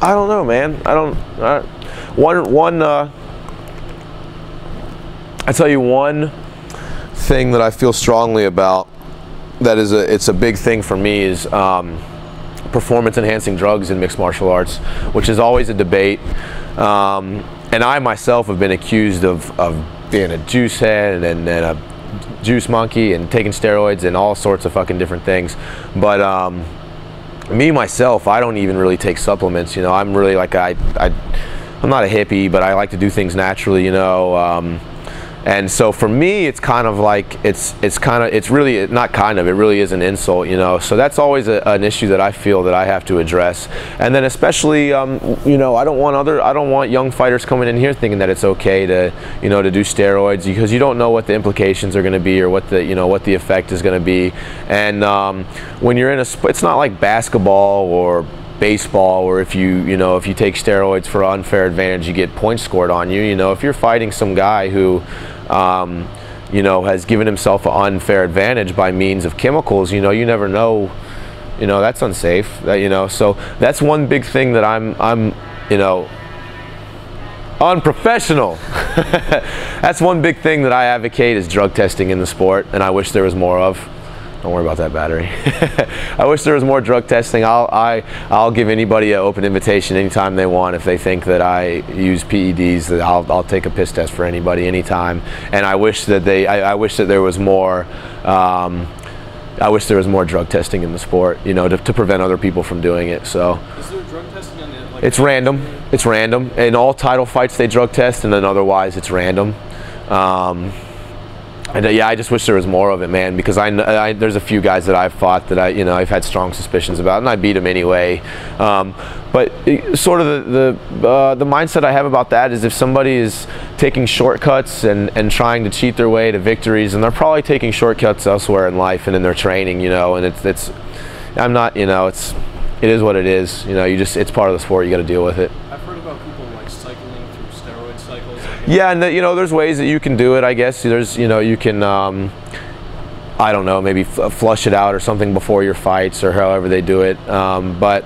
I don't know, man. I don't. I tell you one thing that I feel strongly about. That is it's a big thing for me is performance-enhancing drugs in mixed martial arts, which is always a debate. And I myself have been accused of being a juice head and a juice monkey and taking steroids and all sorts of fucking different things. But me myself, I don't even really take supplements. You know, I'm really like I'm not a hippie, but I like to do things naturally. You know. And so for me, it's kind of like it really is an insult, you know. So that's always an issue that I feel that I have to address. And then especially, you know, I don't want young fighters coming in here thinking that it's okay to, you know, to do steroids, because you don't know what the implications are going to be or what the effect is going to be. And when you're in it's not like basketball or baseball, or if you take steroids for unfair advantage, you get points scored on you. You know, if you're fighting some guy who you know, has given himself an unfair advantage by means of chemicals, you know, you never know, you know, that's unsafe. You know, so that's one big thing that I'm you know, unprofessional. That's one big thing that I advocate is drug testing in the sport, and I wish there was more of. Don't worry about that battery. I wish there was more drug testing. I'll give anybody an open invitation anytime they want. If they think that I use PEDs, that I'll take a piss test for anybody anytime. And I wish that I wish that there was more. I wish there was more drug testing in the sport, you know, to prevent other people from doing it. So. Is there drug testing on it? Like, it's random. It's random. In all title fights, they drug test, and then otherwise, it's random. And yeah, I just wish there was more of it, man, because there's a few guys that I've fought that I've had strong suspicions about, and I beat them anyway. But sort of the mindset I have about that is if somebody is taking shortcuts and trying to cheat their way to victories, and they're probably taking shortcuts elsewhere in life and in their training, you know, and I'm not, you know, it is what it is, you know, it's part of the sport, you got to deal with it. I've heard about people like cycling through steroid cycles. Yeah, and you know, there's ways that you can do it, I guess. There's, you know, you can, I don't know, maybe flush it out or something before your fights or however they do it. But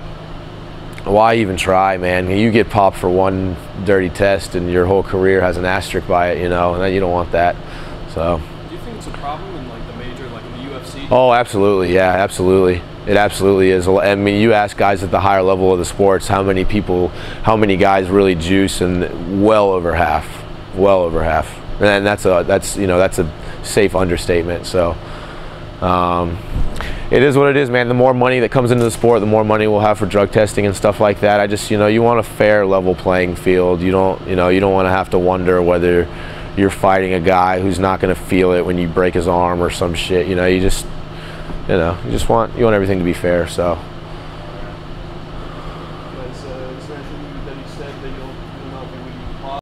why even try, man? You get popped for one dirty test and your whole career has an asterisk by it, you know, and you don't want that. So. Do you think it's a problem in like the major, like in the UFC? Oh, absolutely, yeah, absolutely. It absolutely is. I mean, you ask guys at the higher level of the sports, how many guys really juice, and well over half, and that's a safe understatement. So it is what it is, man. The more money that comes into the sport, the more money we'll have for drug testing and stuff like that. I just, you know, you want a fair, level playing field. You don't want to have to wonder whether you're fighting a guy who's not going to feel it when you break his arm or some shit. You know, you want everything to be fair. So.